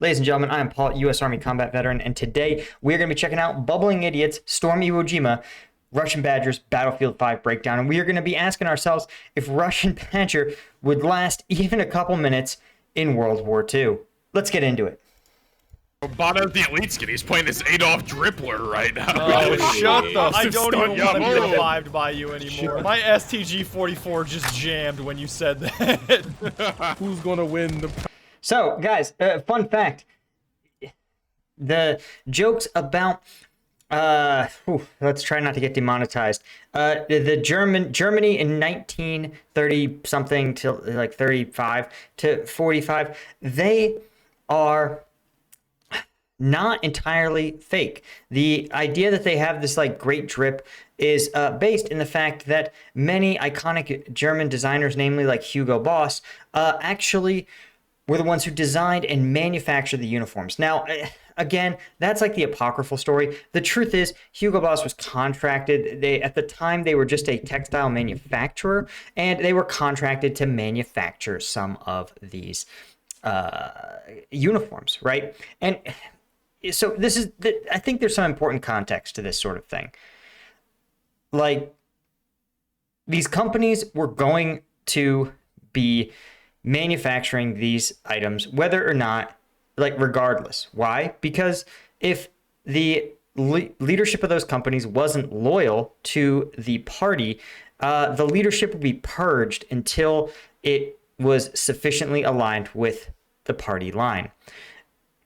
Ladies and gentlemen, I am Paul, U.S. Army combat veteran, and today we're going to be checking out Bumbling Idiots, Storm Iwo Jima, Russian Badger's Battlefield 5 breakdown, and we are going to be asking ourselves if Russian Badger would last even a couple minutes in World War II. Let's get into it. Bono's the elite skin. He's playing this Adolf Dribbler right now. Oh, shut the I don't even want to be Yo. revived by you anymore. My STG-44 just jammed when you said that. Who's gonna win the? So, guys, fun fact. The jokes about let's try not to get demonetized. The Germany in 1930 something to like 35 to 45, they are not entirely fake. The idea that they have this like great drip is based in the fact that many iconic German designers, namely like Hugo Boss, actually were the ones who designed and manufactured the uniforms. Now, again, that's like the apocryphal story. The truth is, Hugo Boss was contracted. At the time, they were just a textile manufacturer, and they were contracted to manufacture some of these uniforms, right? And so I think there's some important context to this sort of thing. Like, these companies were going to be manufacturing these items, whether or not, like, regardless. Why? Because if the leadership of those companies wasn't loyal to the party, the leadership would be purged until it was sufficiently aligned with the party line.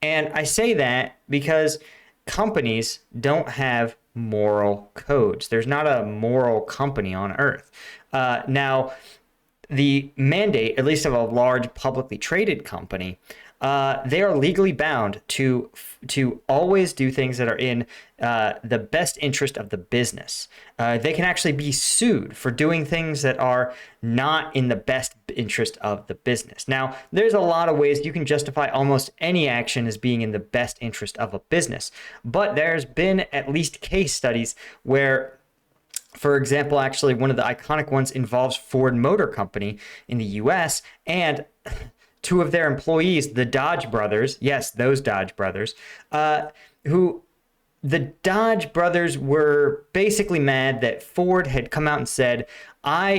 And I say that because companies don't have moral codes. There's not a moral company on earth. Now, the mandate, at least of a large publicly traded company, they are legally bound to always do things that are in the best interest of the business. They can actually be sued for doing things that are not in the best interest of the business. Now, there's a lot of ways you can justify almost any action as being in the best interest of a business, but there's been at least case studies where, for example, actually one of the iconic ones involves Ford Motor Company in the US, and two of their employees, the Dodge brothers, yes, those Dodge brothers, who the Dodge brothers were basically mad that Ford had come out and said,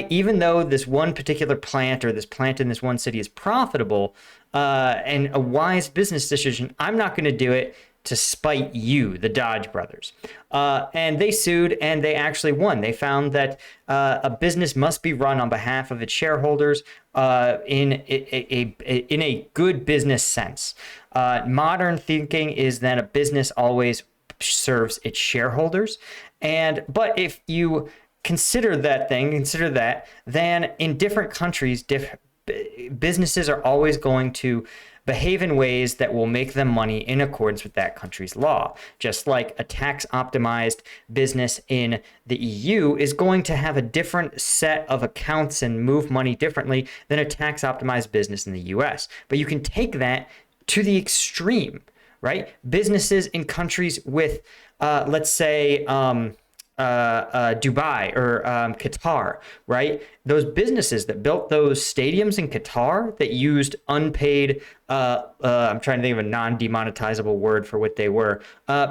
even though this one particular plant or this plant in this one city is profitable and a wise business decision, I'm not going to do it to spite you, the Dodge brothers. And they sued, and they actually won. They found that a business must be run on behalf of its shareholders in a good business sense. Modern thinking is that a business always serves its shareholders. But if you consider that, then in different countries, businesses are always going to behave in ways that will make them money in accordance with that country's law. Just like a tax-optimized business in the EU is going to have a different set of accounts and move money differently than a tax-optimized business in the US. But you can take that to the extreme, right? Businesses in countries with, let's say, Dubai or Qatar, right? Those businesses that built those stadiums in Qatar that used unpaid, I'm trying to think of a non-demonetizable word for what they were,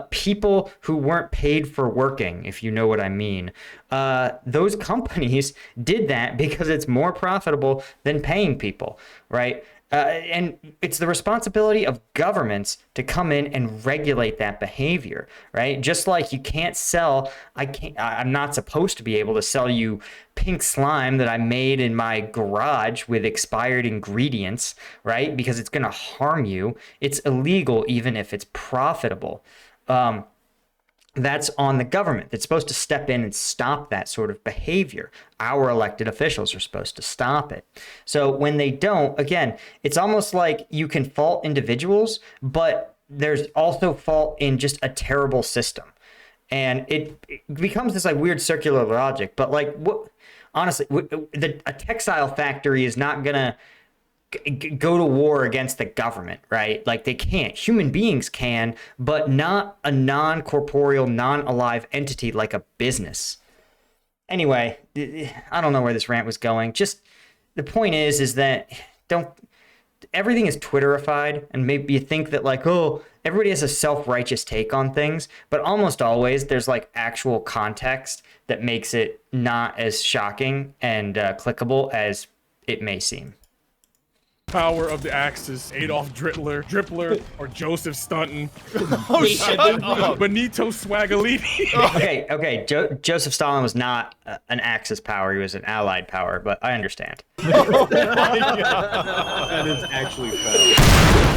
people who weren't paid for working, if you know what I mean. Those companies did that because it's more profitable than paying people, right? And it's the responsibility of governments to come in and regulate that behavior, right? Just like you can't sell, I'm not supposed to be able to sell you pink slime that I made in my garage with expired ingredients, right? Because it's going to harm you. It's illegal even if it's profitable. That's on the government. That's supposed to step in and stop that sort of behavior. Our elected officials are supposed to stop it. So when they don't, again, it's almost like you can fault individuals, but there's also fault in just a terrible system. And it becomes this like weird circular logic. But like, honestly, a textile factory is not going to go to war against the government, right? Like, they can't. Human beings can, but not a non-corporeal, non-alive entity like a business. Anyway, I don't know where this rant was going. Just the point is that everything is Twitterified, and maybe you think that like, oh, everybody has a self-righteous take on things, but almost always there's like actual context that makes it not as shocking and clickable as it may seem. Power of the Axis, Adolf Drippler, or Joseph Stunton. Oh shit! Benito Swagolini. Okay. Joseph Stalin was not an Axis power; he was an Allied power. But I understand. That is actually fact.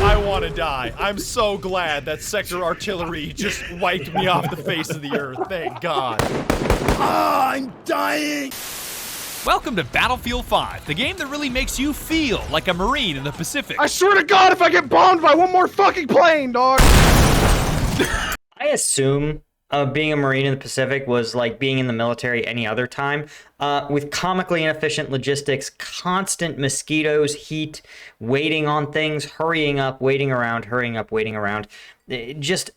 I want to die. I'm so glad that sector artillery just wiped me off the face of the earth. Thank God. I'm dying. Welcome to Battlefield 5, the game that really makes you feel like a Marine in the Pacific. I swear to God, if I get bombed by one more fucking plane, dog. I assume being a Marine in the Pacific was like being in the military any other time, with comically inefficient logistics, constant mosquitoes, heat, waiting on things, hurrying up, waiting around, hurrying up, waiting around. Just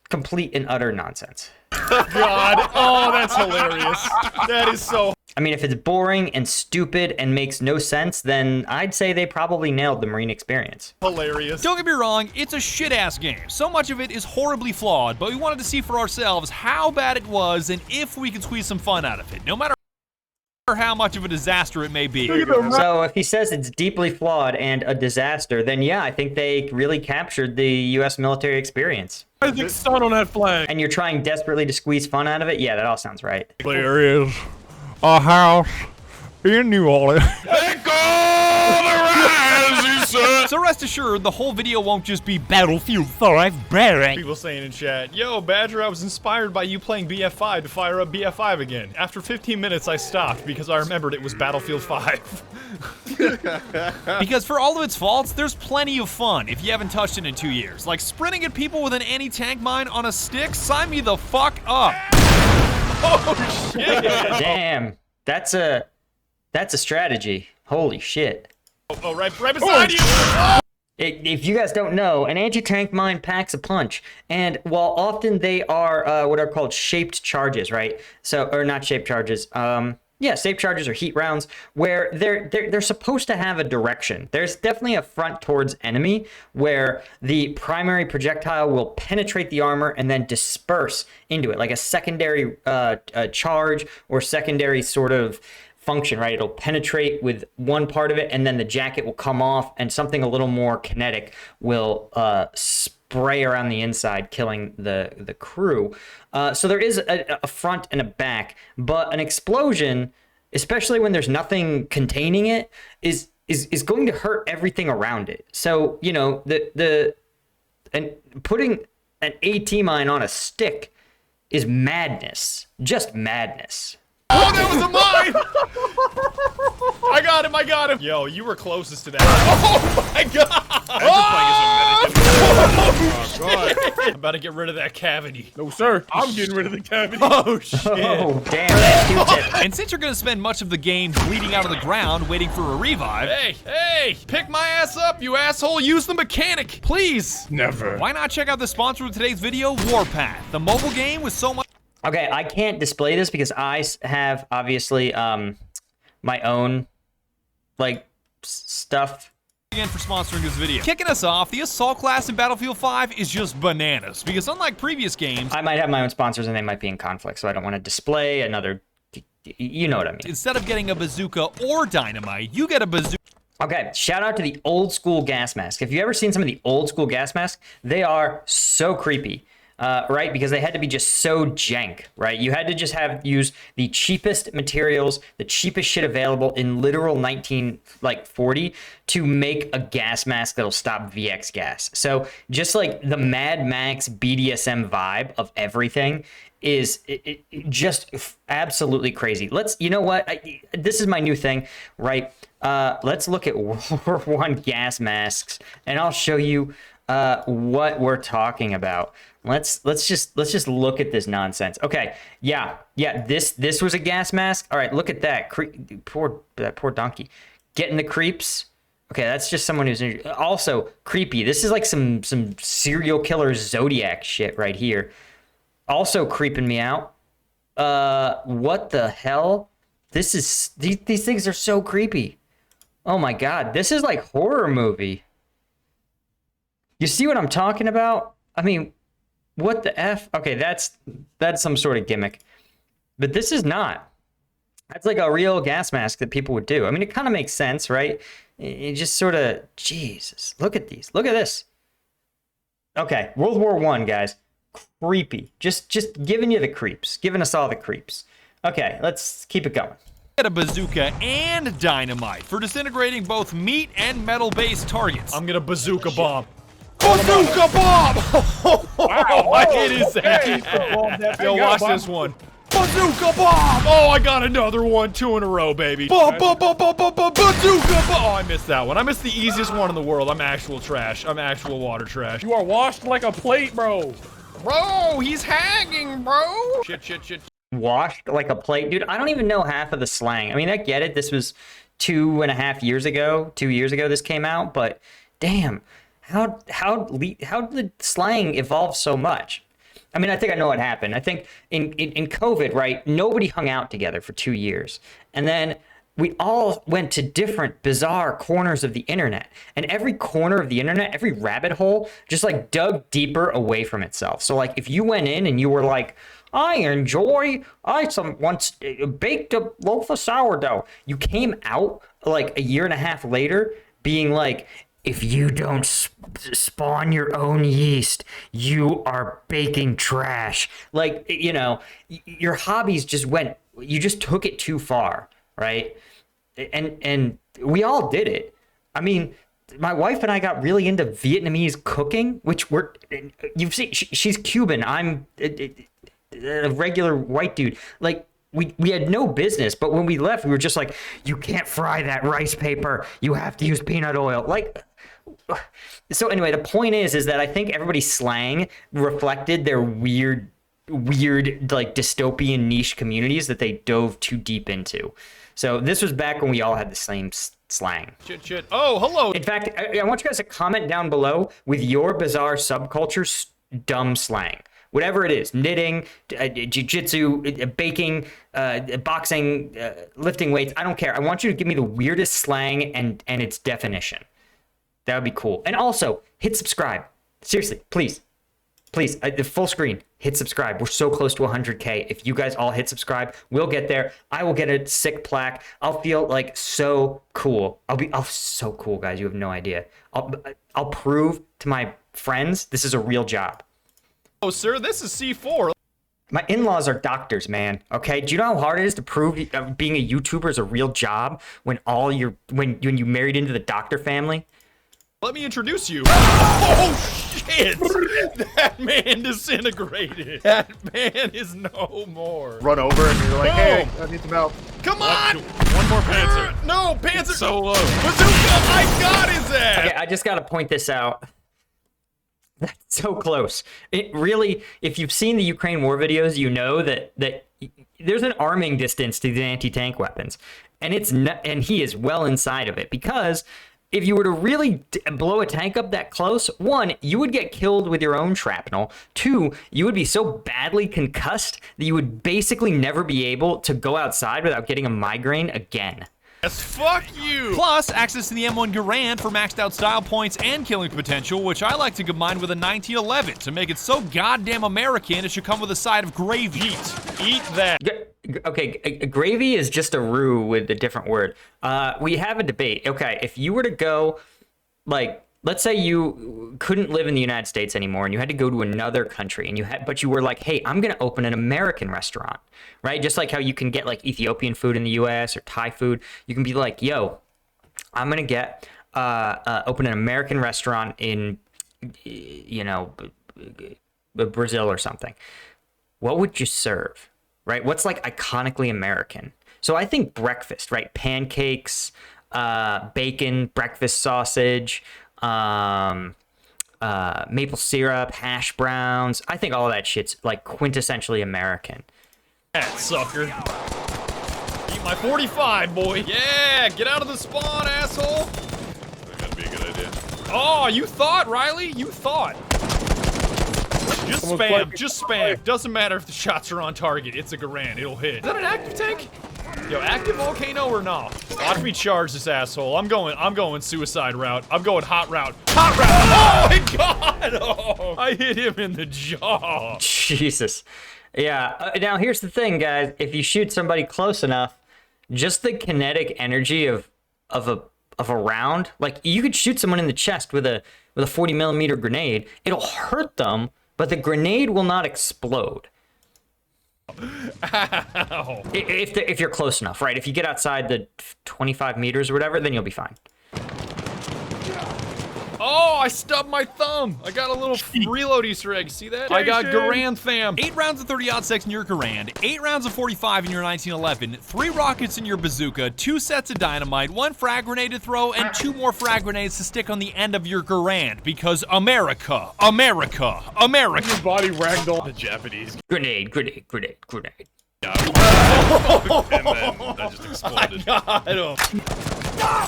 complete and utter nonsense. God, oh, that's hilarious. That is so. I mean, if it's boring and stupid and makes no sense, then I'd say they probably nailed the Marine experience. Hilarious. Don't get me wrong, it's a shit-ass game. So much of it is horribly flawed, but we wanted to see for ourselves how bad it was and if we could squeeze some fun out of it, no matter how much of a disaster it may be. So if he says it's deeply flawed and a disaster, then yeah, I think they really captured the U.S. military experience. Isaac Sun on that flag. And you're trying desperately to squeeze fun out of it? Yeah, that all sounds right. There is a house in New Orleans. So rest assured, the whole video won't just be Battlefield 5 barrack. People saying in chat, yo, Badger, I was inspired by you playing BF5 to fire up BF5 again. After 15 minutes, I stopped because I remembered it was Battlefield 5. Because for all of its faults, there's plenty of fun if you haven't touched it in 2 years. Like sprinting at people with an anti-tank mine on a stick, sign me the fuck up. Oh, shit. Damn, that's a strategy. Holy shit. Oh, right beside you! If you guys don't know, an anti-tank mine packs a punch, and while often they are what are called shaped charges, right? So, or not shaped charges. Yeah, shaped charges or heat rounds, where they're supposed to have a direction. There's definitely a front towards enemy, where the primary projectile will penetrate the armor and then disperse into it, like a secondary charge or secondary sort of function, right? It'll penetrate with one part of it, and then the jacket will come off, and something a little more kinetic will spray around the inside, killing the crew. So there is a front and a back, but an explosion, especially when there's nothing containing it, is going to hurt everything around it. So you know and putting an AT mine on a stick is madness, just madness. Oh, that was a mine! I got him! Yo, you were closest to that. Oh my God! Oh, God. I'm about to get rid of that cavity. No, sir. I'm getting rid of the cavity. Oh, shit. Oh, damn, that Q-tip. And since you're gonna spend much of the game bleeding out of the ground waiting for a revive, Hey, pick my ass up, you asshole. Use the mechanic, please. Never. why not check out the sponsor of today's video, Warpath, the mobile game with so much. Okay, I can't display this because I have obviously my own like stuff. Again for sponsoring this video. Kicking us off, the assault class in Battlefield 5 is just bananas because unlike previous games, I might have my own sponsors and they might be in conflict, so I don't want to display another. You know what I mean. instead of getting a bazooka or dynamite, you get a bazooka. Okay, shout out to the old school gas mask. If you've ever seen some of the old school gas masks, they are so creepy. Right? Because they had to be just so jank, right? You had to just use the cheapest materials, the cheapest shit available in literal 1940 to make a gas mask that'll stop VX gas. So just like the Mad Max BDSM vibe of everything is just absolutely crazy. You know what? This is my new thing, right? Let's look at World War I gas masks, and I'll show you what we're talking about. Let's just look at this nonsense. Okay, yeah. This was a gas mask. All right, look at that. That poor donkey, getting the creeps. Okay, that's just someone who's also creepy. This is like some serial killer Zodiac shit right here. Also creeping me out. What the hell? These things are so creepy. Oh my god, this is like horror movie. You see what I'm talking about? I mean, what the F? Okay, that's some sort of gimmick. But this is not. That's like a real gas mask that people would do. I mean, it kind of makes sense, right? It just sort of, Jesus, look at these. Look at this. Okay, World War I, guys. Creepy. Just giving you the creeps. Giving us all the creeps. Okay, let's keep it going. Get a bazooka and dynamite for disintegrating both meat and metal-based targets. I'm gonna bazooka bomb. Bazooka bomb! Wow, I hit his ass. Yo, watch this one. Bazooka bomb! Oh, I got another one. 2 in a row, baby. Bazooka bomb! Oh, I missed that one. I missed the easiest one in the world. I'm actual trash. I'm actual water trash. You are washed like a plate, bro. Bro, he's hanging, bro. Shit. Washed like a plate. Dude, I don't even know half of the slang. I mean, I get it. This was 2.5 years ago. 2 years ago this came out, but damn, how did slang evolve so much? I mean, I think I know what happened. I think in COVID, right, nobody hung out together for 2 years. And then we all went to different bizarre corners of the internet. And every corner of the internet, every rabbit hole, just like dug deeper away from itself. So like if you went in and you were like, I once baked a loaf of sourdough. You came out like a year and a half later being like, if you don't spawn your own yeast, you are baking trash. Like, you know, your hobbies you just took it too far, right? And we all did it. I mean, my wife and I got really into Vietnamese cooking, which you've seen, she's Cuban. I'm a regular white dude. Like, we had no business, but when we left, we were just like, you can't fry that rice paper. You have to use peanut oil. Like, so anyway, the point is that I think everybody's slang reflected their weird, like dystopian niche communities that they dove too deep into. So this was back when we all had the same slang. Shit. Oh, hello. In fact, I want you guys to comment down below with your bizarre subculture dumb slang. Whatever it is, knitting, jiu-jitsu, baking, boxing, lifting weights, I don't care. I want you to give me the weirdest slang and its definition. That would be cool. And also, hit subscribe. Seriously, please. Please, the full screen, hit subscribe. We're so close to 100K. If you guys all hit subscribe, we'll get there. I will get a sick plaque. I'll feel like so cool. I'll so cool, guys. You have no idea. I'll prove to my friends this is a real job. Oh, sir, this is C4. My in-laws are doctors, man. Okay, do you know how hard it is to prove being a YouTuber is a real job when you married into the doctor family? Let me introduce you. Oh, shit! That man disintegrated. That man is no more. Run over and you're like, hey, I need some help. Come on! One more Panzer. No, Panzer. It's so low. Bazooka, I got his ass. Okay, I just got to point this out. That's so close. It really, if you've seen the Ukraine war videos, you know that there's an arming distance to the anti-tank weapons, and and he is well inside of it, because if you were to really blow a tank up that close, 1, you would get killed with your own shrapnel. 2, you would be so badly concussed that you would basically never be able to go outside without getting a migraine again. Yes, fuck you! Plus, access to the M1 Garand for maxed out style points and killing potential, which I like to combine with a 1911 to make it so goddamn American it should come with a side of gravy. Eat that. Okay, gravy is just a roux with a different word. We have a debate. Okay, if you were to go, like, let's say you couldn't live in the United States anymore and you had to go to another country, and but you were like, hey, I'm gonna open an American restaurant, right? Just like how you can get like Ethiopian food in the US or Thai food, you can be like, yo, I'm gonna get open an American restaurant in, you know, Brazil or something. What would you serve, right? What's like iconically American? So I think breakfast, right? Pancakes, bacon, breakfast sausage, maple syrup, hash browns. I think all of that shit's like quintessentially American. That sucker. Eat my 45, boy. Yeah, get out of the spawn, asshole. That'd be a good idea. Oh, you thought, Riley? You thought. Just spam, just spam. Doesn't matter if the shots are on target. It's a Garand. It'll hit. Is that an active tank? Yo, active volcano or no? Watch me charge this asshole. I'm going suicide route. I'm going hot route. Hot route! Oh my god! Oh, I hit him in the jaw. Jesus. Yeah. Now here's the thing, guys. If you shoot somebody close enough, just the kinetic energy of a round, like you could shoot someone in the chest with a 40mm grenade. It'll hurt them, but the grenade will not explode. Ow. If you're close enough, right? If you get outside the 25 meters or whatever, then you'll be fine. Oh, I stubbed my thumb. I got a little reload Easter egg. See that? I got Garand Tham. 8 rounds of 30-06 in your Garand, 8 rounds of 45 in your 1911, 3 rockets in your bazooka, 2 sets of dynamite, 1 frag grenade to throw, and 2 more frag grenades to stick on the end of your Garand, because America, America, America. Your body ragdoll. The Japanese. Grenade, grenade, grenade, grenade. And then that just exploded. Got him.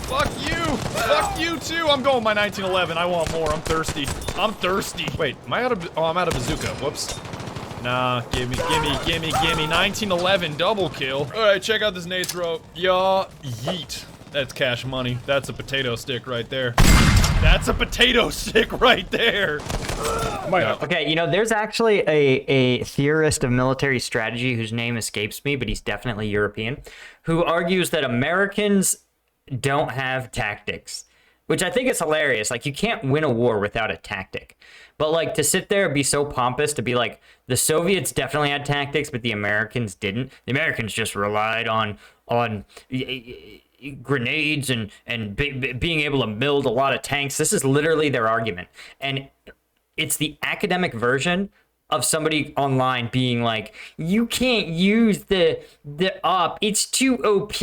Fuck you! Fuck you too! I'm going my 1911. I want more. I'm thirsty. I'm thirsty. Wait, am I out of? Oh, I'm out of bazooka. Whoops. Nah, gimme. 1911 double kill. All right, check out this nade throw. Yeah, yeet. That's cash money. That's a potato stick right there. That's a potato stick right there. Okay, you know, there's actually a theorist of military strategy whose name escapes me, but he's definitely European, who argues that Americans don't have tactics, which I think is hilarious. Like, you can't win a war without a tactic. But, like, to sit there and be so pompous to be like, the Soviets definitely had tactics, but the Americans didn't. The Americans just relied on grenades and being able to build a lot of tanks. This is literally their argument. And it's the academic version of somebody online being like, you can't use the op. It's too OP.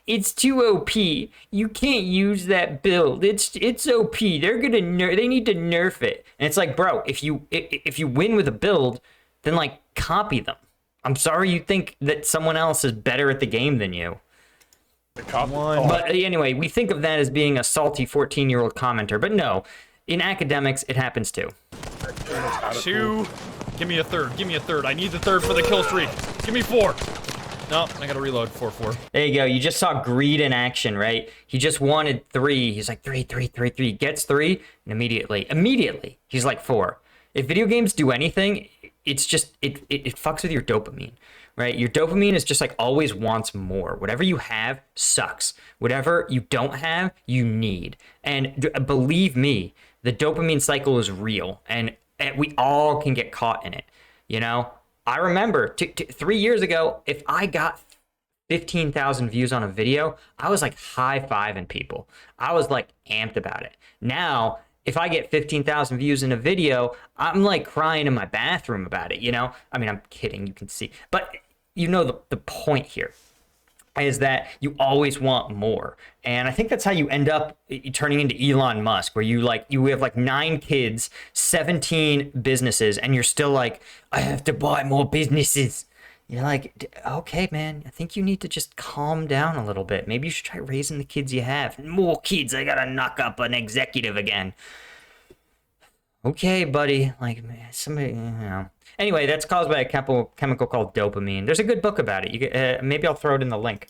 It's too OP. You can't use that build. It's OP. They're gonna they need to nerf it. And it's like, bro, if you win with a build, then like copy them. I'm sorry you think that someone else is better at the game than you. But anyway, we think of that as being a salty 14-year-old commenter, but no, in academics, it happens too. 2. Give me a third. Give me a third. I need the third for the kill streak. Give me 4. No, I gotta reload. 4. There you go. You just saw greed in action, right? He just wanted 3. He's like 3. Gets 3, and immediately, he's like 4. If video games do anything, it's just it fucks with your dopamine. Right? Your dopamine is just like always wants more. Whatever you have sucks. Whatever you don't have, you need. And believe me, the dopamine cycle is real, and we all can get caught in it. You know, I remember 3 years ago, if I got 15,000 views on a video, I was like high-fiving people. I was like amped about it. Now, if I get 15,000 views in a video, I'm like crying in my bathroom about it, you know? I mean, I'm kidding, you can see. But you know the point here is that you always want more. And I think that's how you end up turning into Elon Musk, where you have like 9 kids, 17 businesses, and you're still like, I have to buy more businesses. You're like, okay, man, I think you need to just calm down a little bit. Maybe you should try raising the kids you have. More kids, I gotta knock up an executive again. Okay, buddy, like somebody, you know. Anyway, that's caused by a chemical called dopamine. There's a good book about it. Maybe I'll throw it in the link.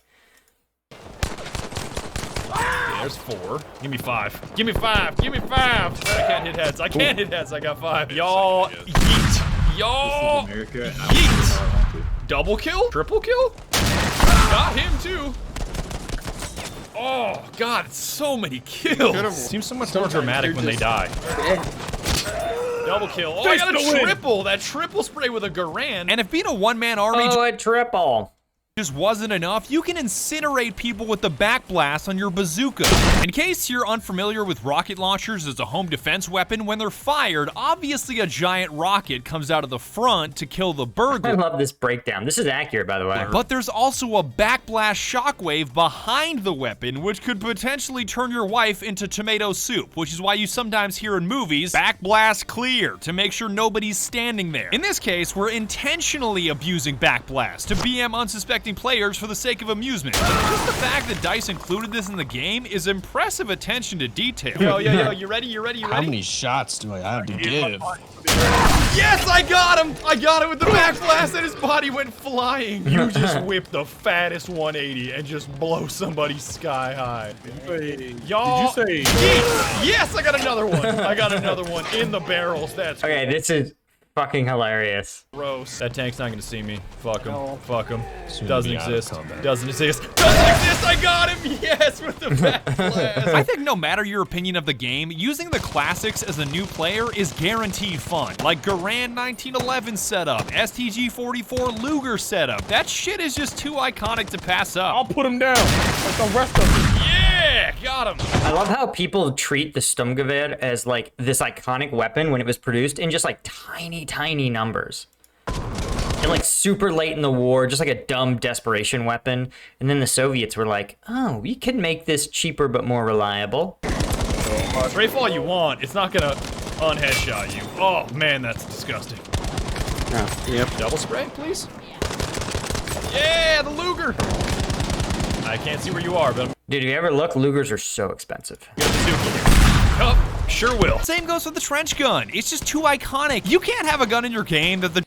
Yeah, there's 4. Give me 5. Give me 5. Give me 5. I can't hit heads. I can't hit heads. I got 5. Y'all yeet. Y'all yeet. Double kill? Triple kill? Got him too. Oh God, it's so many kills. Seems so much more dramatic when they die. Double kill. Oh, I got a triple. That triple spray with a Garand. And if being a one-man army a triple just wasn't enough, you can incinerate people with the back blast on your bazooka. In case you're unfamiliar with rocket launchers as a home defense weapon, when they're fired, obviously a giant rocket comes out of the front to kill the burglar. I love this breakdown. This is accurate, by the way. But there's also a backblast shockwave behind the weapon, which could potentially turn your wife into tomato soup, which is why you sometimes hear in movies, backblast clear, to make sure nobody's standing there. In this case, we're intentionally abusing backblast to BM unsuspecting selecting players for the sake of amusement. Just the fact that DICE included this in the game is impressive attention to detail. Yo, you ready? How many shots do I have to give? Yes, I got him! I got him with the back blast and his body went flying. You just whip the fattest 180 and just blow somebody sky high. Y'all. Did you say? Yes, I got another one. I got another one in the barrels. That's Okay, this is fucking hilarious. gross. That tank's not gonna see me. Fuck him. Fuck him. Soon Doesn't be out of exist. combat. Doesn't exist. Doesn't exist. I got him. Yes, with the back blast. I think no matter your opinion of the game, using the classics as a new player is guaranteed fun. Like Garand 1911 setup, STG-44 Luger setup. That shit is just too iconic to pass I'll up. put him down. Like the rest of them. Yeah, got him. I love how people treat the Sturmgewehr as like this iconic weapon when it was produced in just like tiny numbers. And like super late in the war, just like a dumb desperation weapon. And then the Soviets were like, oh, we could make this cheaper but more reliable. Strafe all you want. It's not gonna unheadshot you. Oh man, that's disgusting. Yep. Double spray, please. Yeah, the Luger. I can't see where you are, but I'm Dude, if you ever look, Lugers are so expensive. gonna bazooka here. Oh, sure will. Same goes with the trench gun. It's just too iconic. You can't have a gun in your game that the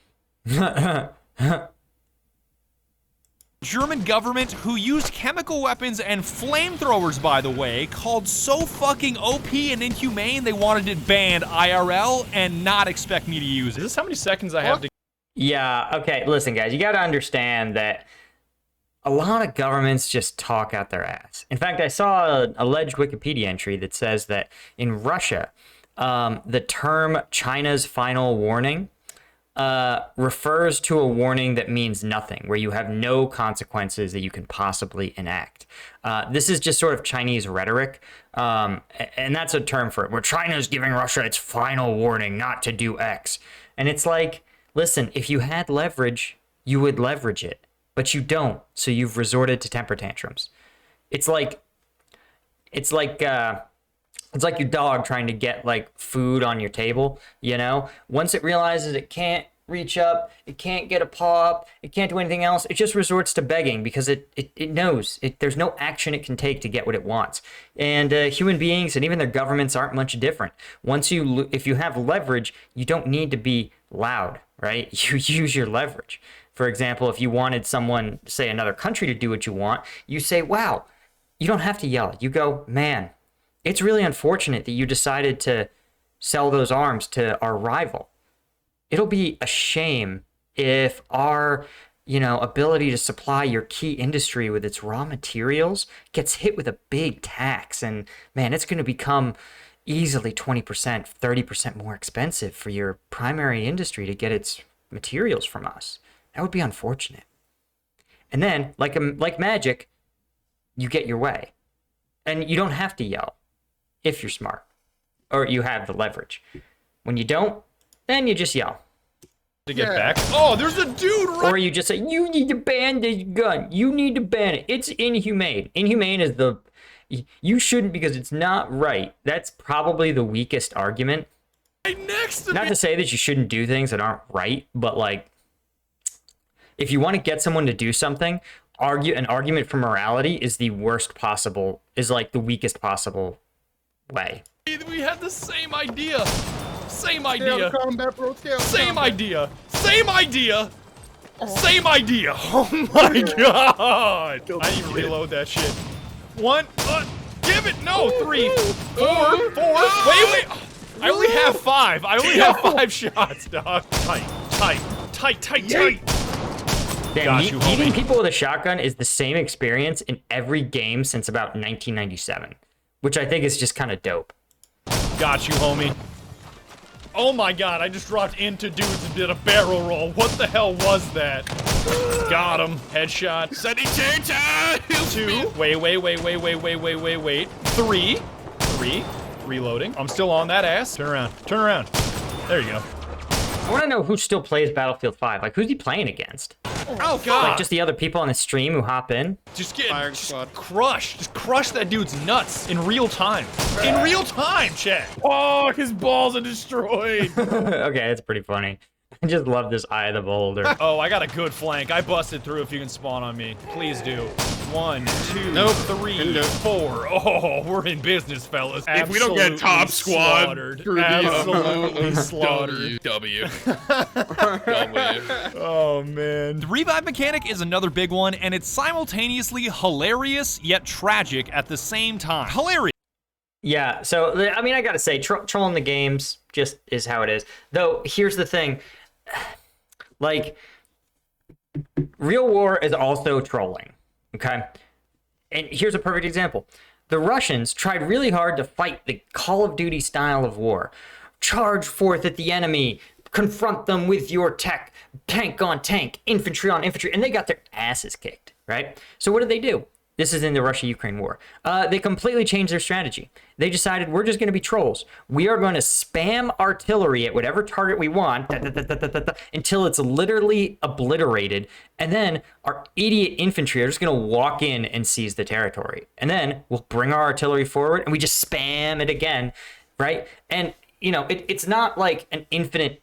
German government, who used chemical weapons and flamethrowers, by the way, called so fucking OP and inhumane they wanted it banned IRL and not expect me to use Is it. this how many seconds I have to? Yeah, okay, listen, guys, you gotta understand that a lot of governments just talk out their ass. In fact, I saw an alleged Wikipedia entry that says that in Russia, the term China's final warning refers to a warning that means nothing, where you have no consequences that you can possibly enact. This is just sort of Chinese rhetoric, and that's a term for it, where China's giving Russia its final warning not to do X. And it's like, listen, if you had leverage, you would leverage it. But you don't, so you've resorted to temper tantrums. It's like your dog trying to get like food on your table, you know? Once it realizes it can't reach up, it can't get a paw up, it can't do anything else, it just resorts to begging because it knows there's no action it can take to get what it wants. And human beings and even their governments aren't much different. If you have leverage, you don't need to be loud, right? You use your leverage. For example, if you wanted someone, say another country, to do what you want, you say, wow, you don't have to yell. You go, man, it's really unfortunate that you decided to sell those arms to our rival. It'll be a shame if our, ability to supply your key industry with its raw materials gets hit with a big tax. And man, it's going to become easily 20%, 30% more expensive for your primary industry to get its materials from us. That would be unfortunate. And then, like magic, you get your way. And you don't have to yell if you're smart or you have the leverage. When you don't, then you just yell. To get back. Oh, there's a dude right. Or you just say, you need to ban this gun. You need to ban it. It's inhumane. Inhumane is you shouldn't because it's not right. That's probably the weakest argument. Right next to Not me. to say that you shouldn't do things that aren't right, but like, if you want to get someone to do something, an argument for morality is the weakest possible way. We had the same idea. Same Scale idea. to combat, bro. Scale to Same combat. idea. Same idea. Same idea. Oh my god. I need to reload that shit. One. Give it. No. 3, 4. Wait. I only have 5. I only have 5 shots, dog. Tight. Damn, Got you, meeting homie. people with a shotgun is the same experience in every game since about 1997, which I think is just kind of dope. Got you, homie. Oh my god, I just dropped into dudes and did a barrel roll. What the hell was that? Got him. Headshot. 2. Wait. 3. Reloading. I'm still on that ass. Turn around. There you go. I want to know who still plays Battlefield 5. Like, who's he playing against? Oh god. Like, just the other people on the stream who hop in? Just Firing squad. crush. Just crush that dude's nuts in real time. In real time, chat. Oh, his balls are destroyed. Okay, that's pretty funny. I just love this Eye of the Beholder. Oh, I got a good flank. I busted through if you can spawn on me. Please do. 1, 2, Nope. 3, 4. Oh, we're in business, fellas. If we don't get top Absolutely squad, slaughtered. screw you. Absolutely slaughtered. W. Oh, man. The revive mechanic is another big one, and it's simultaneously hilarious yet tragic at the same time. Hilarious. Yeah, so I mean, I gotta say, trolling the games just is how it is. Though here's the thing, like, real war is also trolling. Okay, and here's a perfect example: the Russians tried really hard to fight the Call of Duty style of war. Charge forth at the enemy, confront them with your tech, tank on tank, infantry on infantry, and they got their asses kicked. Right? So what did they do? This is in the Russia-Ukraine war. They completely changed their strategy. They decided we're just going to be trolls. We are going to spam artillery at whatever target we want until it's literally obliterated. And then our idiot infantry are just going to walk in and seize the territory. And then we'll bring our artillery forward and we just spam it again, right? And, you know, it's not like an infinite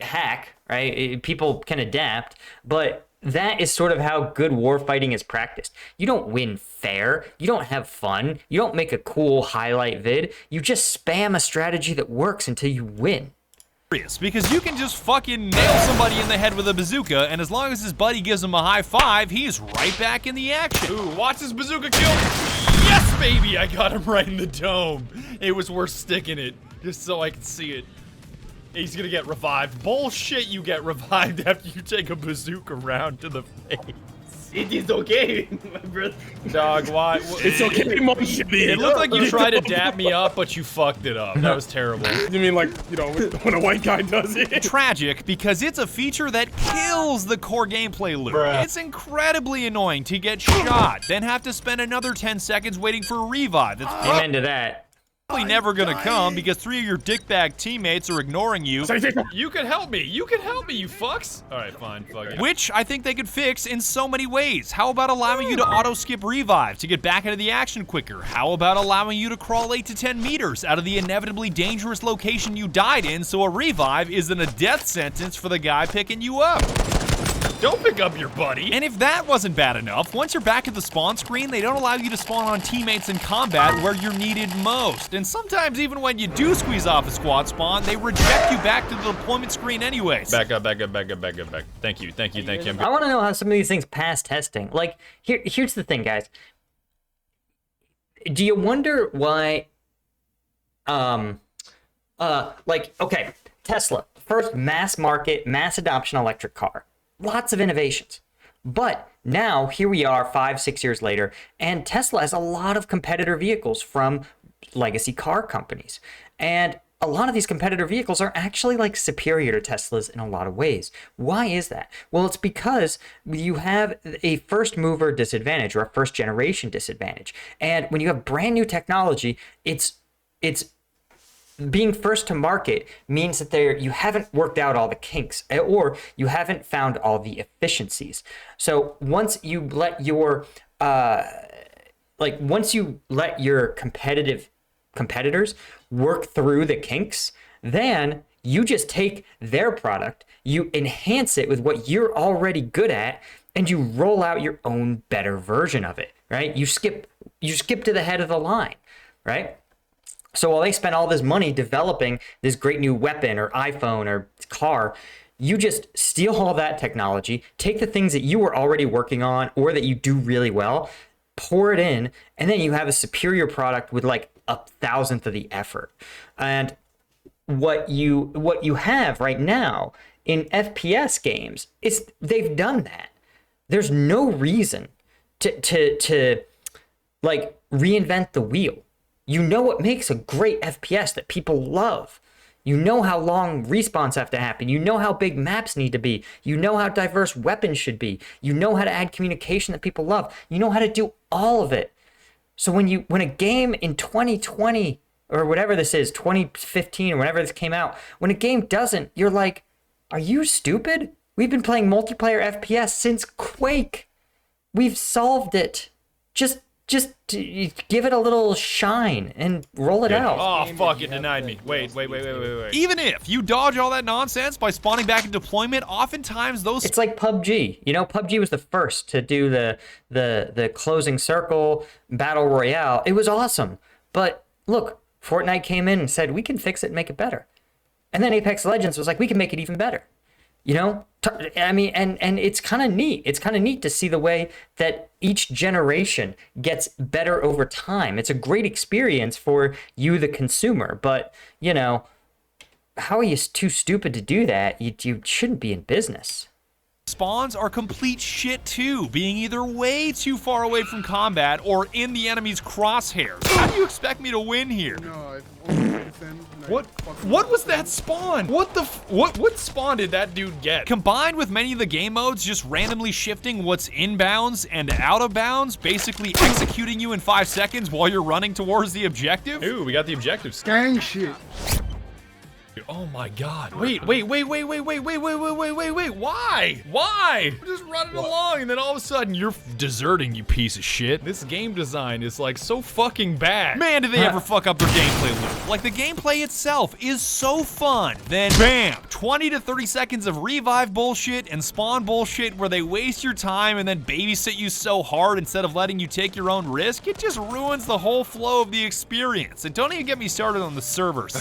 hack, right? People can adapt, but that is sort of how good war fighting is practiced. You don't win fair. You don't have fun. You don't make a cool highlight vid. You just spam a strategy that works until you win. Because you can just fucking nail somebody in the head with a bazooka, and as long as his buddy gives him a high five, he's right back in the action. Ooh, watch this bazooka kill. Yes, baby! I got him right in the dome. It was worth sticking it, just so I could see it. He's gonna get revived. Bullshit, you get revived after you take a bazooka round to the face. It is okay, my brother. Dog, why? It's okay, Mom. It looked like you tried to dap me up, but you fucked it up. That was terrible. You mean like, you know, when a white guy does it? Tragic because it's a feature that kills the core gameplay loop. It's incredibly annoying to get shot, then have to spend another 10 seconds waiting for a revive. That's Amen to that. probably never gonna come because 3 of your dickbag teammates are ignoring you. You can help me. You can help me, you fucks. All right, fine. Fuck it. Which I think they could fix in so many ways. How about allowing you to auto-skip revive to get back into the action quicker? How about allowing you to crawl 8 to 10 meters out of the inevitably dangerous location you died in so a revive isn't a death sentence for the guy picking you up? Don't pick up your buddy. And if that wasn't bad enough, once you're back at the spawn screen, they don't allow you to spawn on teammates in combat where you're needed most. And sometimes even when you do squeeze off a squad spawn, they reject you back to the deployment screen anyways. Back up, back up, back up, back up, back. Thank you, thank you, thank you. I'm good. I want to know how some of these things pass testing. Like, here's the thing, guys. Do you wonder why, like, okay, Tesla, first mass market, mass adoption electric car. Lots of innovations. But now, here we are 5-6 years later, and Tesla has a lot of competitor vehicles from legacy car companies. And a lot of these competitor vehicles are actually like superior to Teslas in a lot of ways. Why is that? Well, it's because you have a first mover disadvantage or a first generation disadvantage. And when you have brand new technology, it's being first to market means that you haven't worked out all the kinks or you haven't found all the efficiencies. So once you let your competitors work through the kinks, then you just take their product, you enhance it with what you're already good at, and you roll out your own better version of it, right? You skip to the head of the line, right? So while they spend all this money developing this great new weapon or iPhone or car, you just steal all that technology, take the things that you were already working on or that you do really well, pour it in, and then you have a superior product with like 1,000th of the effort. And what you have right now in FPS games is they've done that. There's no reason to like reinvent the wheel. You know what makes a great FPS that people love. You know how long respawns have to happen. You know how big maps need to be. You know how diverse weapons should be. You know how to add communication that people love. You know how to do all of it. So when a game in 2020 or whatever this is, 2015 or whenever this came out, when a game doesn't, you're like, are you stupid? We've been playing multiplayer FPS since Quake. We've solved it. Just give it a little shine and roll it out. Oh, fuck, it denied me. Wait. Even if you dodge all that nonsense by spawning back in deployment, oftentimes those It's like PUBG. You know, PUBG was the first to do the closing circle battle royale. It was awesome. But look, Fortnite came in and said, we can fix it and make it better. And then Apex Legends was like, we can make it even better. You know, I mean, and it's kind of neat. It's kind of neat to see the way that each generation gets better over time. It's a great experience for you, the consumer. But, you know, how are you too stupid to do that? You shouldn't be in business. spawns are complete shit too, being either way too far away from combat or in the enemy's crosshairs. How do you expect me to win here? No, What was that spawn? What spawn did that dude get? Combined with many of the game modes just randomly shifting what's inbounds and out of bounds, basically executing you in 5 seconds while you're running towards the objective. Ooh, we got the objectives. gang shit. Oh my god. Wait. Why? Why? We're just running along and then all of a sudden you're deserting, you piece of shit. This game design is like so fucking bad. Man, did they ever fuck up their gameplay loop. Like, the gameplay itself is so fun. Then, bam, 20 to 30 seconds of revive bullshit and spawn bullshit where they waste your time and then babysit you so hard instead of letting you take your own risk. It just ruins the whole flow of the experience. And don't even get me started on the servers.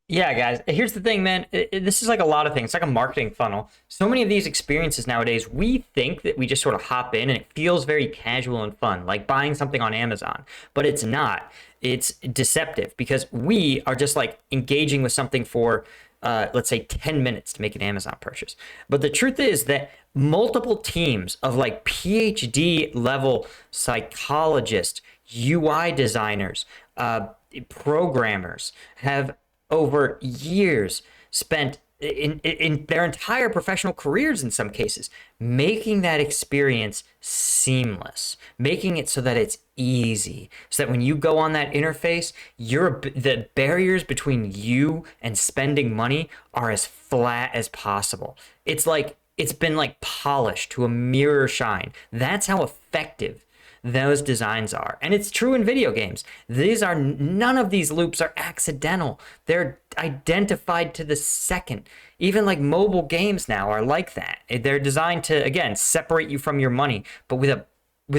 Yeah, guys, here's the thing, man. This is like a lot of things. It's like a marketing funnel. So many of these experiences nowadays, we think that we just sort of hop in and it feels very casual and fun, like buying something on Amazon. But it's not. It's deceptive because we are just like engaging with something for, let's say, 10 minutes to make an Amazon purchase. But the truth is that multiple teams of like PhD level psychologists, UI designers, programmers have over years spent in their entire professional careers in some cases, making that experience seamless, making it so that it's easy, so that when you go on that interface, the barriers between you and spending money are as flat as possible. It's like it's been like polished to a mirror shine. That's how effective those designs are. And it's true in video games. None of these loops are accidental. They're identified to the second. Even like mobile games now are like that. They're designed to, again, separate you from your money, but with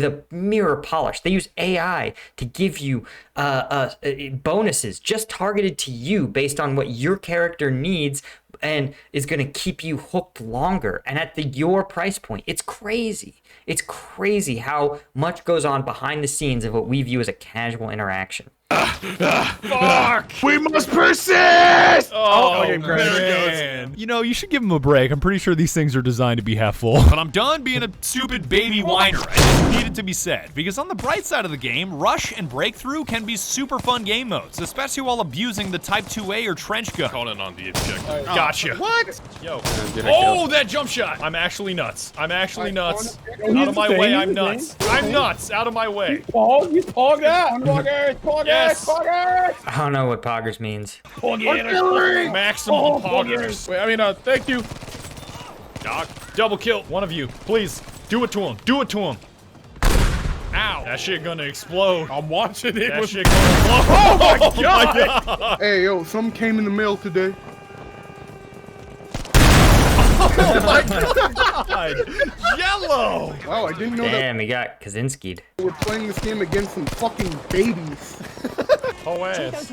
a mirror polish. They use AI to give you bonuses just targeted to you based on what your character needs and is going to keep you hooked longer and at your price point. It's crazy. It's crazy how much goes on behind the scenes of what we view as a casual interaction. Fuck! We must persist! Oh, okay, man. You know, you should give them a break. I'm pretty sure these things are designed to be half full. But I'm done being a stupid baby whiner. I just need it to be said. Because on the bright side of the game, Rush and Breakthrough can be super fun game modes, especially while abusing the Type 2A or trench gun. Calling on the objective. Gotcha. What? Yo. Oh, that jump shot. I'm actually nuts. I'm actually nuts. Out of my way, I'm nuts. I'm nuts. Out of my way. He's pogged out. Yes. I don't know what poggers means. Maximum poggers. Wait, I mean, thank you. Doc, double kill. One of you, please. Do it to him. Do it to him. Ow. That shit gonna explode. I'm watching it. That shit gonna explode. Oh my god. Hey, yo, something came in the mail today. Oh my god. Yellow. Wow, I didn't know Damn, he got Kaczynski'd. that we're playing this game against some fucking babies. Oh, ass.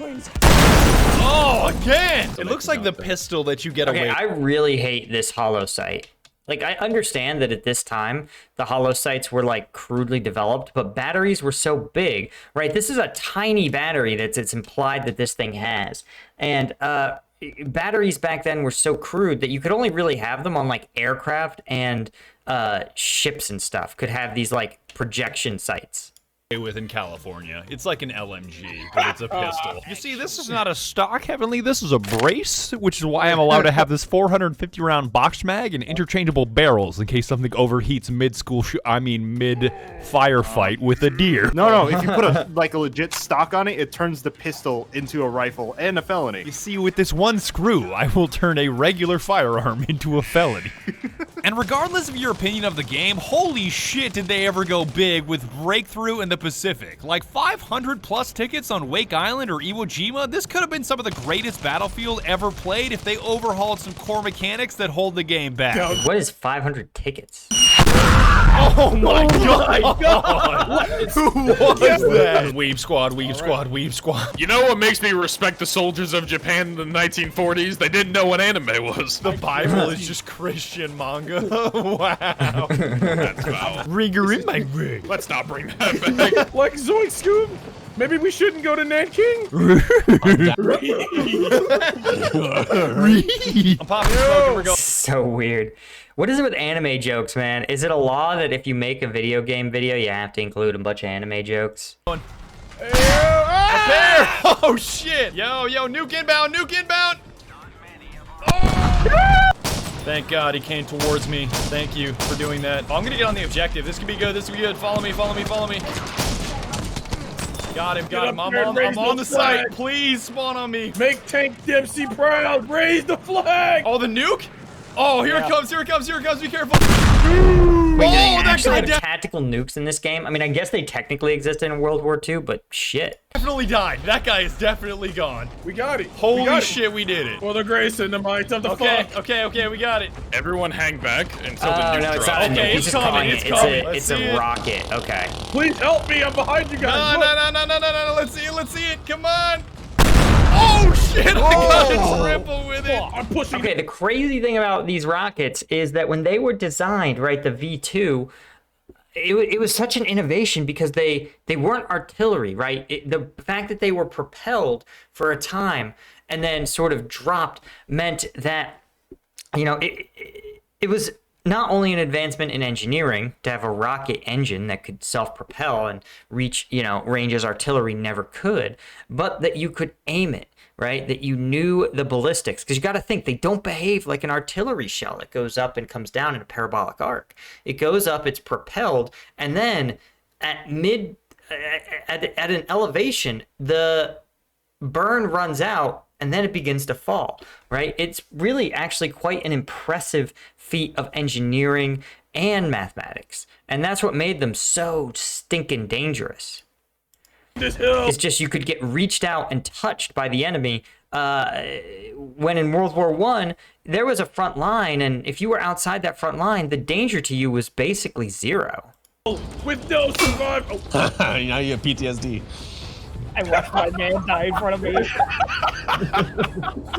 Oh, again. It looks like the pistol that you get Okay, away. I really hate this hollow sight. Like, I understand that at this time, the hollow sights were, like, crudely developed, but batteries were so big, right? This is a tiny battery it's implied that this thing has. And batteries back then were so crude that you could only really have them on, like, aircraft and ships and stuff could have these, like, projection sights. With in California. It's like an LMG, but it's a pistol. You see, this is not a stock, Heavenly. This is a brace, which is why I'm allowed to have this 450 round box mag and interchangeable barrels in case something overheats mid-firefight with a deer. No, if you put a legit stock on it, it turns the pistol into a rifle and a felony. You see, with this one screw, I will turn a regular firearm into a felony. And regardless of your opinion of the game, holy shit did they ever go big with Breakthrough in the Pacific. Like 500 plus tickets on Wake Island or Iwo Jima, this could have been some of the greatest Battlefield ever played if they overhauled some core mechanics that hold the game back. What is 500 tickets? Oh my god! Who was that? Weeb squad, weeb squad, weeb squad. You know what makes me respect the soldiers of Japan in the 1940s? They didn't know what anime was. The Bible is just Christian manga. Wow. That's foul. Ringer in my rig. Let's not bring that back. Like Zoink Scoob, maybe we shouldn't go to Nanking? I'm popping smoke and we're going. So weird. What is it with anime jokes, man? Is it a law that if you make a video game video, you have to include a bunch of anime jokes? There! Oh shit! Yo, nuke inbound, nuke inbound! Oh! Thank God he came towards me. Thank you for doing that. Oh, I'm gonna get on the objective. This could be good. This could be good. Follow me, follow me, follow me. Got him, got him. I'm on the site. Please spawn on me. Make Tank Dempsey proud. Raise the flag. Oh, the nuke? Oh, here it comes, here it comes, here it comes. Be careful. Wait, do they that actually guy have tactical nukes in this game? I mean, I guess they technically existed in World War II, but shit. definitely died. That guy is definitely gone. We got it. Holy shit, we did it. For the grace and the might of the fuck. Okay, we got it. Everyone hang back until the nuke no, it's drops. not a nuke. Okay, He's it's just coming, calling it's it. coming. It's Let's see a it. rocket. Okay. Please help me. I'm behind you guys. No. Let's see it. Come on. Oh shit, I got a triple with it. I'm pushing. Okay, the crazy thing about these rockets is that when they were designed, right, the V2, it was such an innovation because they weren't artillery, right? The fact that they were propelled for a time and then sort of dropped meant that, you know, it was not only an advancement in engineering to have a rocket engine that could self-propel and reach, you know, ranges artillery never could, but that you could aim it, right? That you knew the ballistics, because you got to think they don't behave like an artillery shell that goes up and comes down in a parabolic arc. It goes up, it's propelled, and then at an elevation, the burn runs out and then it begins to fall, right? It's really actually quite an impressive feat of engineering and mathematics. And that's what made them so stinking dangerous. This hill. It's just you could get reached out and touched by the enemy. When in World War I, there was a front line, and if you were outside that front line, the danger to you was basically zero. With no survival. Now you have PTSD. I watched my man die in front of me.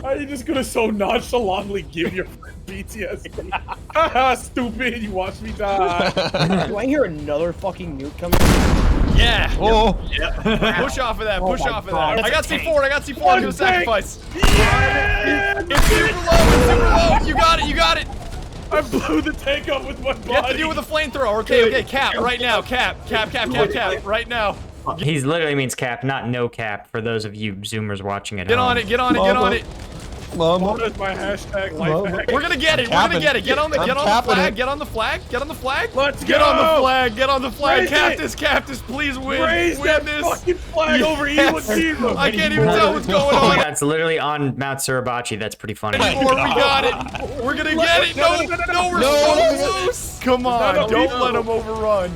Are you just gonna so nonchalantly give your friend PTSD? Haha, stupid, you watched me die. Do I hear another fucking nuke coming? Yeah. Oh, Push off of that. Push my off of God. that. I got C4. I got C4. I'm gonna sacrifice. Yeah! It's super low. You got it. I blew the tank up with my body. You have to deal with a flamethrower. Okay. Cap right now. Cap. Right now. He's literally means cap, not no cap, for those of you Zoomers watching at Get home. on it. Get on it. What is my hashtag life hack? We're gonna get it. Get on the flag. Get on the flag. Let's Get go! on the flag. Get on the flag. Raise Captus, please win. Raise Win that this. fucking flag over Iwo Jima. I can't even tell what's going on. That's literally on Mount Suribachi. That's pretty funny. We got it. We're gonna get it. No, we're so close. Come on, don't let him overrun.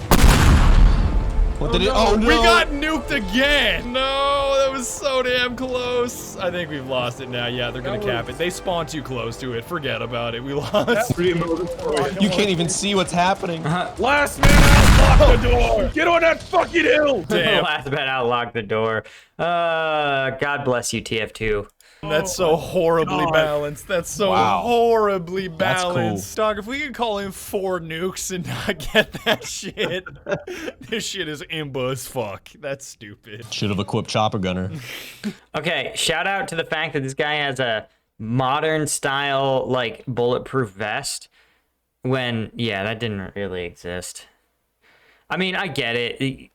what did it? Oh no! We got nuked again. No, that was so damn close. I think we've lost it now. Yeah, they're gonna cap it. They spawned too close to it. Forget about it. We lost. You can't even see what's happening. Last man out, lock the door. Get on that fucking hill. Damn. Last bet out, lock the door. God bless you, TF2. That's so horribly balanced. That's so horribly That's cool. balanced. Dog, if we could call in 4 nukes and not get that shit, this shit is imba as fuck. That's stupid. Should have equipped chopper gunner. Okay, shout out to the fact that this guy has a modern style, like, bulletproof vest. When, yeah, that didn't really exist. I mean, I get it.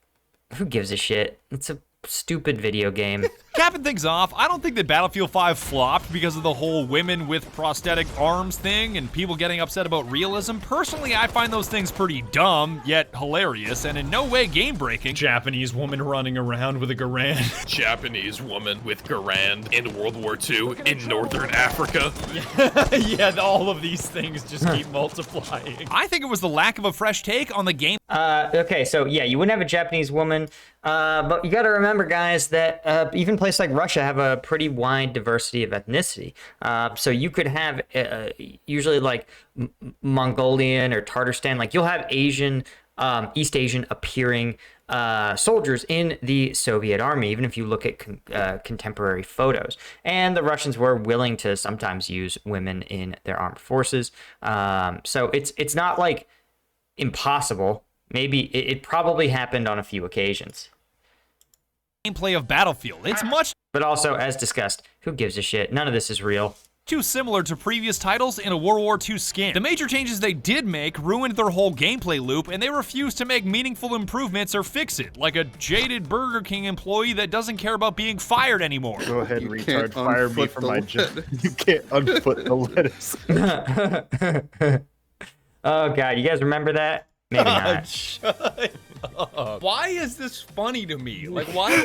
Who gives a shit? It's a stupid video game. Capping things off, I don't think that Battlefield 5 flopped because of the whole women with prosthetic arms thing and people getting upset about realism. Personally, I find those things pretty dumb, yet hilarious, and in no way game-breaking. Japanese woman running around with a Garand. Japanese woman with Garand in World War II in Northern Africa. Yeah, all of these things just keep multiplying. I think it was the lack of a fresh take on the game. Okay, so yeah, you wouldn't have a Japanese woman, but you got to remember, guys, that even places like Russia have a pretty wide diversity of ethnicity. So you could have usually like Mongolian or Tatarstan, like you'll have Asian, East Asian appearing soldiers in the Soviet army, even if you look at contemporary photos. And the Russians were willing to sometimes use women in their armed forces. So it's not like impossible. Maybe it probably happened on a few occasions. Gameplay of Battlefield. It's much But also, as discussed, who gives a shit? None of this is real. too similar to previous titles in a World War II skin. The major changes they did make ruined their whole gameplay loop, and they refused to make meaningful improvements or fix it, like a jaded Burger King employee that doesn't care about being fired anymore. Go ahead, You retard. can't Fire me unfoot for the my job. You can't unfoot the lettuce. Oh god, you guys remember that? Maybe not. Shut up. Why is this funny to me? Like, why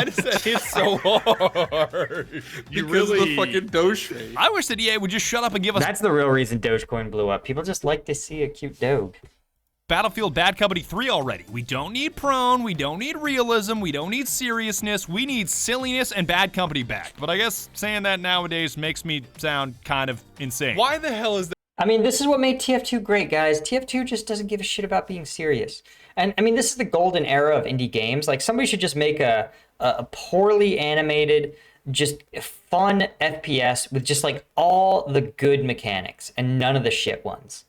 does that hit so hard? You Because of really- the fucking Doge face. I wish that EA would just shut up and give us That's the real reason Dogecoin blew up. People just like to see a cute Doge. Battlefield Bad Company 3 already. We don't need prone, we don't need realism, we don't need seriousness, we need silliness and Bad Company back. But I guess saying that nowadays makes me sound kind of insane. Why the hell is that? I mean, this is what made TF2 great, guys. TF2 just doesn't give a shit about being serious. And I mean, this is the golden era of indie games. Like, somebody should just make a poorly animated, just fun FPS with just like all the good mechanics and none of the shit ones,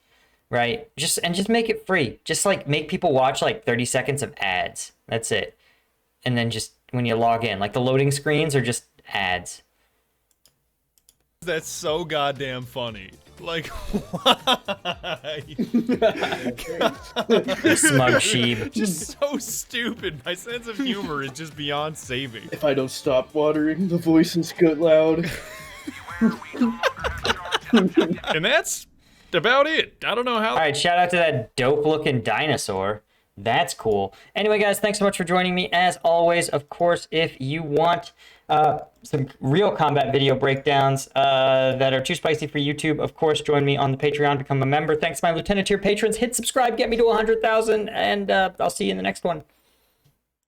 right? Just make it free. Just like make people watch like 30 seconds of ads. That's it. And then just when you log in, like the loading screens are just ads. That's so goddamn funny. Like, why? Smug sheep. Just so stupid. My sense of humor is just beyond saving. If I don't stop watering, the voices get loud. And that's about it. I don't know how. All right, shout out to that dope-looking dinosaur. That's cool. Anyway, guys, thanks so much for joining me. As always, of course, if you want some real combat video breakdowns that are too spicy for YouTube, of course, join me on the Patreon. Become a member. Thanks to my Lieutenant tier patrons. Hit subscribe, get me to 100,000, and I'll see you in the next one.